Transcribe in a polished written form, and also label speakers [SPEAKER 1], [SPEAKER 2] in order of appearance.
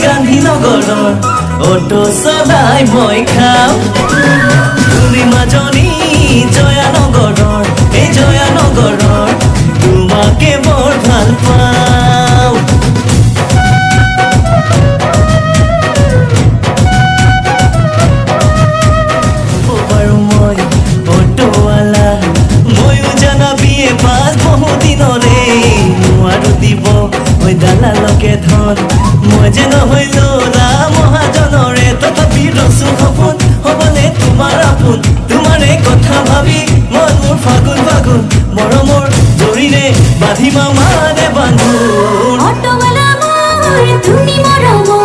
[SPEAKER 1] গান্ধীনগৰৰ অটো চলাই মই খাওঁ তুমি মাজনী জয়ানগৰৰ এই জয়ানগৰৰ তোমাকে বৰ ভাল পাওঁ বাৰু মই অটোৱালা ময়ো জানাবিয়ে পাঁচ বহুদিনৰে নোৱাৰো দিব ঐ দালালকে ধন মই যে নহয় ল'ৰা মহাজনৰে তথাপি ৰচো সপোন হ'বনে তোমাৰ আপোন তোমাৰে কথা ভাবি মন মোৰ ফাগুন ফাগুন মৰমৰ জৰিৰে বান্ধিম মানে বান্ধো
[SPEAKER 2] অটোৱালা মই তুমি মৰমৰ